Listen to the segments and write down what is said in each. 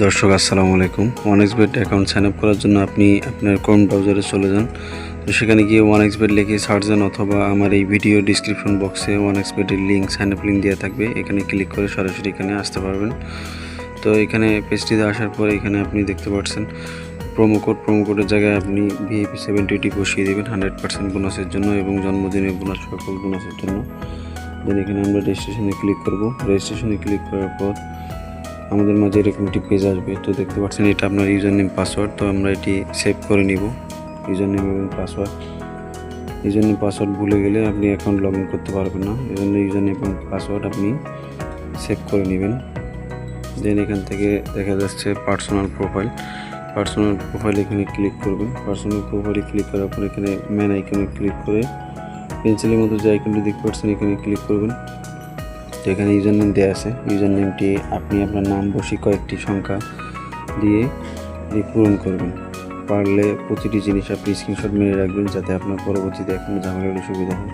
দর্শক আসসালামু আলাইকুম। ওয়ানএক্সবেট অ্যাকাউন্ট সাইন আপ করার জন্য আপনি আপনার ক্রোম ব্রাউজারে চলে যান। তো সেখানে গিয়ে ওয়ানএক্সবেট লিখে সার্চ দেন, অথবা আমার এই ভিডিও ডিসক্রিপশন বক্সে ওয়ানএক্সবেটের লিঙ্ক, সাইন আপ লিঙ্ক দেওয়া থাকবে। এখানে ক্লিক করে সরাসরি এখানে আসতে পারবেন। তো এখানে পেজটিতে আসার পরে এখানে আপনি দেখতে পাচ্ছেন প্রোমো কোডের জায়গায় আপনি ভিআইপি 720 বসিয়ে দেবেন 100% বোনাসের জন্য এবং জন্মদিনের বোনাস, সকল বোনাসের জন্য। দেন এখানে আমরা রেজিস্ট্রেশনে ক্লিক করব। রেজিস্ট্রেশনে ক্লিক করার পর আমাদের মাঝে এরকম একটি পেজ আসবে। তো দেখতে পাচ্ছেন এটা আপনার ইউজার নেম পাসওয়ার্ড। তো আমরা এটি সেভ করে নিব, ইউজার নেম এবং পাসওয়ার্ড। ইউজার নেম পাসওয়ার্ড ভুলে গেলে আপনি অ্যাকাউন্ট লগ ইন করতে পারবেন না, এজন্য ইউজার নেম এবং পাসওয়ার্ড আপনি সেভ করে নেবেন। দেন এখান থেকে দেখা যাচ্ছে পার্সোনাল প্রোফাইল এখানে ক্লিক করবেন। পার্সোনাল প্রোফাইলে ক্লিক করার পর এখানে ম্যান আইকনে ক্লিক করে পেন্সিলের মতো যে আইকনটি দেখতে পাচ্ছেন এখানে ক্লিক করবেন। তো এখানে ইউজার নেম দেওয়া আছে, ইউজার নেমটি আপনি আপনার নাম বসে কয়েকটি সংখ্যা দিয়ে পূরণ করবেন। পারলে প্রতিটি জিনিস আপনি স্ক্রিনশট মেরে রাখবেন, যাতে আপনার পরবর্তীতে এখন ঝামেলা হলে সুবিধা হয়।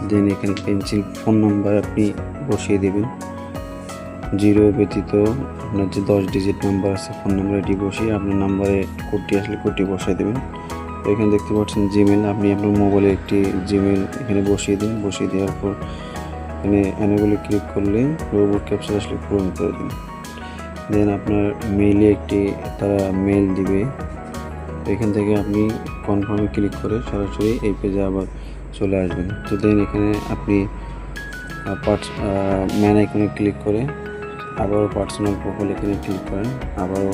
দেন এখানে পেন্সিল ফোন নাম্বার আপনি বসিয়ে দেবেন, 0 ব্যতীত আপনার যে 10 ডিজিট নাম্বার আছে ফোন নাম্বার, এটি বসিয়ে আপনার নাম্বারে কোডটি আসলে কোডটি বসিয়ে দেবেন। তো এখানে দেখতে পাচ্ছেন জিমেল, আপনি আপনার মোবাইলে একটি জিমেল এখানে বসিয়ে দিন। বসিয়ে দেওয়ার পর এখানে এনেবলে ক্লিক করলে রোবট ক্যাপচার আসলে পূরণ করে দিন। দেন আপনার মেইলে একটি তারা মেল দিবে। এখান থেকে আপনি কনফার্মে ক্লিক করে সরাসরি এই পেজে আবার চলে আসবেন। তো দেন এখানে আপনি ম্যান আইকনে ক্লিক করে আবারও পার্সোনাল প্রোফাইল এখানে ক্লিক করেন। আবারও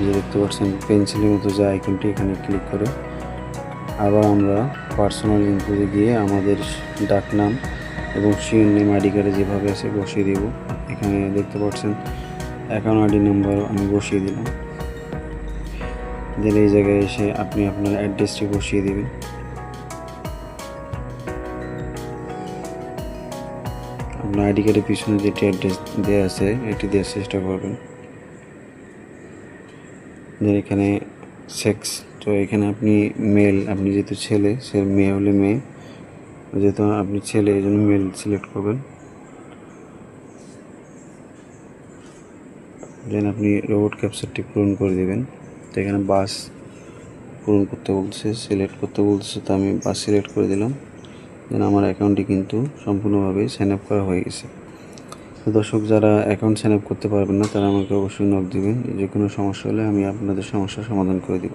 যে দেখতে পাচ্ছেন পেন্সিলের মতো যে আইকনটি এখানে ক্লিক করে আবার আমরা পার্সোনাল ইনপুটে গিয়ে আমাদের ডাকনাম এবং শিওর নেম আইডি কার্ডে যেভাবে আছে বসিয়ে দেব। এখানে দেখতে পাচ্ছেন অ্যাকাউন্ট আইডি নাম্বারও আমি বসিয়ে দিলাম। দেন এই জায়গায় এসে আপনি আপনার অ্যাড্রেসটি বসিয়ে দেবেন। আপনার আইডি কার্ডের পিছনে যেটি অ্যাড্রেস দেওয়া আছে এটি দেওয়ার চেষ্টা করবেন। দেন এখানে সেক্স, তো এখানে আপনি মেল, আপনি যেহেতু ছেলে, সে মেয়ে হলে মেয়ে, যেহেতু আপনি ছেলে এই জন্য মেল সিলেক্ট করবেন। দেন আপনি রোবট ক্যাপচারটি পূরণ করে দেবেন। তো এখানে বাস পূরণ করতে বলছে, সিলেক্ট করতে বলছে, তো আমি বাস সিলেক্ট করে দিলাম। দেন আমার অ্যাকাউন্টটি কিন্তু সম্পূর্ণভাবে সাইন আপ করা হয়ে গেছে। তো দর্শক, যারা অ্যাকাউন্ট সাইন আপ করতে পারবেন না তারা আমাকে অবশ্যই নক দিবেন। যে কোনো সমস্যা হলে আমি আপনাদের সমস্যার সমাধান করে দেব।